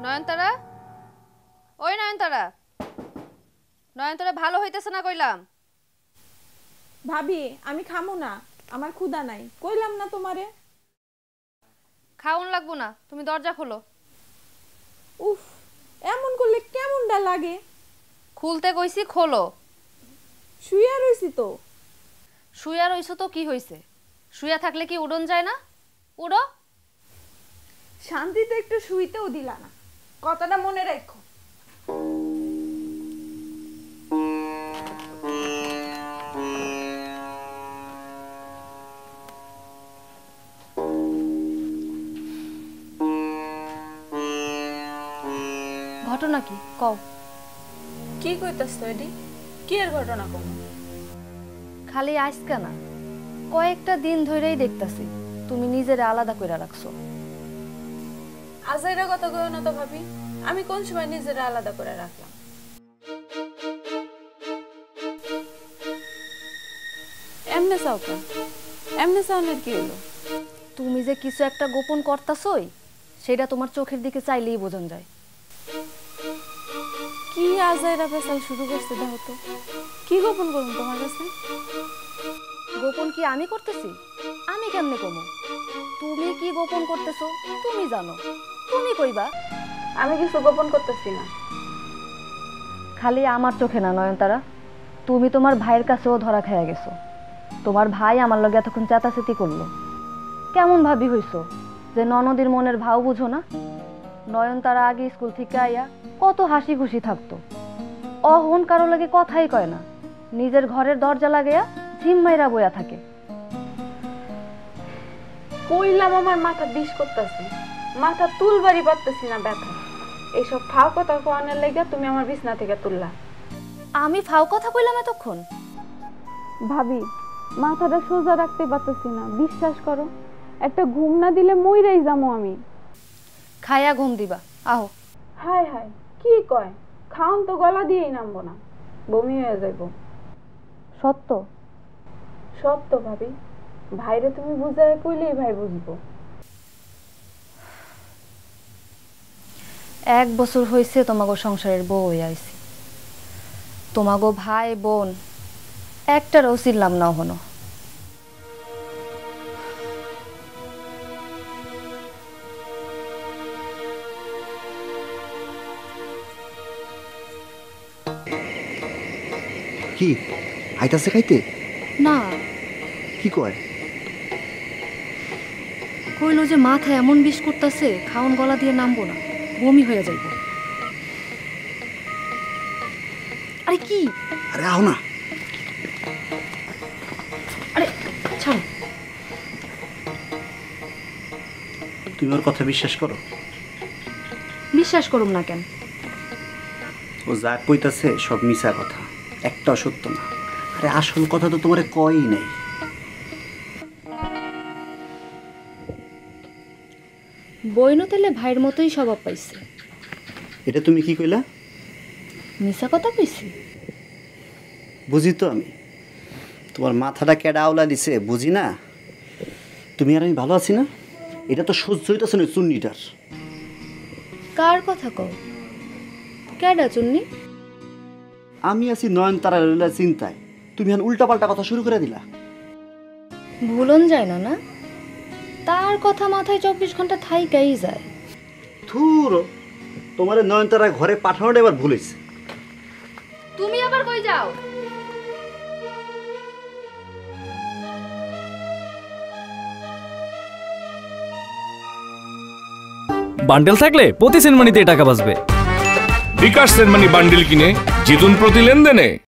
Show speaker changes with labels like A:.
A: নয়নতারা, ওই নয়নতারা, নয়নতারা ভালো হইতেছে না কইলাম।
B: ভাবি আমি খামু না, আমার ক্ষুধা নাই, কইলাম না তোমারে।
A: খাওন লাগবো না, তুমি দরজা খোলো।
B: উফ, এমন করলে কেমনটা লাগে?
A: খুলতে কইছি খোলো।
B: শুইয়া রইছি তো।
A: শুয়া রইছো তো কি হইছে? শুয়া থাকলে কি উড়ন যায় না? উড়ো।
B: শান্তিতে একটু শুইতেও দিলা না, কথাটা মনে রাখো।
A: ঘটনা কি কও?
B: কি কইতাছ এডি? কি এর ঘটনা কোন?
A: খালি আজকা না, কয়েকটা দিন ধরেই দেখতাছি তুমি নিজের আলাদা কইরা রাখছো।
B: আজাইরা কথা কইও না তো ভাবি, আমি কোন সময় নিজের আলাদা করে রাখলাম? এমনে চাওকা, এমনে চাওনের কি হলো?
A: তুমি যে কিছু একটা গোপন করতাছই, সেটা তোমার চোখের দিকে চাইলেই বোঝন যায়।
B: কি আজাইরা পেশাল শুরু করছে দেখো তো। কি গোপন করুন তোমার কাছে?
A: গোপন কি আমি করতেছি? আমি কেমনে কমো? তুমি কি গোপন করতেছো তুমি জানো, তুমি কইবা।
B: আমি কিছু গোপন করতেছি না।
A: খালি আমার চোখে না নয়নতারা, তুমি তোমার ভাইয়ের কাছেও ধরা খেয়ে গেছো। তোমার ভাই আমার লগে এতক্ষণ চেতাচেতি করলো। কেমন ভাবি হইছো যে ননদীর মনের ভাও বুঝো না? নয়নতারা আগে স্কুল থেকে আইয়া কত হাসি খুশি থাকতো, অহন কারো লাগে কথাই কয় না, নিজের ঘরের দরজা লাগাইয়া ঝিম্মাইরা বইয়া থাকে।
B: কইলাম আমার মাথা বিষ করতেছে, মাথা তুলবারই পারতেছি না ব্যথা। এইসব ফাও কথা কোয়ানের লাগা তুমি আমার বিছনা থেকে তুললা।
A: আমি ফাও কথা কইলাম এতক্ষণ?
B: ভাবি মাথাটা সোজা রাখতে পারতেছি না, বিশ্বাস করো। একটা ঘুম না দিলে মইরাই যামু আমি।
A: খায়া ঘুম দিবা আহো।
B: হায় হায় কি কয়, খাওন তো গলা দিয়েই নামবো না, বমি হয়ে যাইব।
A: সত্য?
B: সত্য ভাবি, ভাইরে তুমি বুঝায় কইলেই ভাই বুঝবো।
A: 1 বছর হয়েছে তোমাগো সংসারের বউ হয়ে আইছি। তোমাগো ভাই বোন একটারও চিনলাম না হনো।
C: কি আইতাছে খাইতে?
A: না,
C: কি কয়?
A: কইলো যে মাথায় এমন বিষ করতেছে খাওন গলা দিয়ে নামবো না, বমি হয়ে যাইব। আরে কি?
C: আরে আও না।
A: আরে ছাড়ো।
C: তুমি ওর কথা বিশ্বাস করো?
A: বিশ্বাস করুম না কেন?
C: ও যা কইতাছে সব মিছা কথা, একটাও সত্য না। আরে আসল কথা তো তোমারে কয়ই নাই।
A: বইনো তেলে ভাইয়ের মতোই স্বভাব পাইছে।
C: এটা তুমি কি কইলা?
A: মিছা কথা কইছি?
C: বুঝি তো আমি, তোমার মাথাটা কেডা আওলা দিছে বুঝি না। তুমি আর আমি ভালো আছি না, এটা তো সহ্য হইতেছে না চুন্নিটার।
A: কার কথা কও? কেডা চুন্নি?
C: আমি আছি নয়নতারার চিন্তায়, তুমি এখন উল্টাপাল্টা কথা শুরু করে দিলা।
A: ভুলন যায় না না, তার কথা মাথায় 24 ঘন্টা থাইকাই যায়।
C: থুর, তোমার নয়নতারা ঘরে পাঠানোটা এবার ভুল হয়েছে।
A: তুমি আবার কই যাও?
D: বান্ডেল থাকলে প্রতি সেনমানিতে টাকা বাঁচবে।
E: বিকাশ সেনমানি বান্ডেল কিনে জিতুন প্রতি লেনদেনে।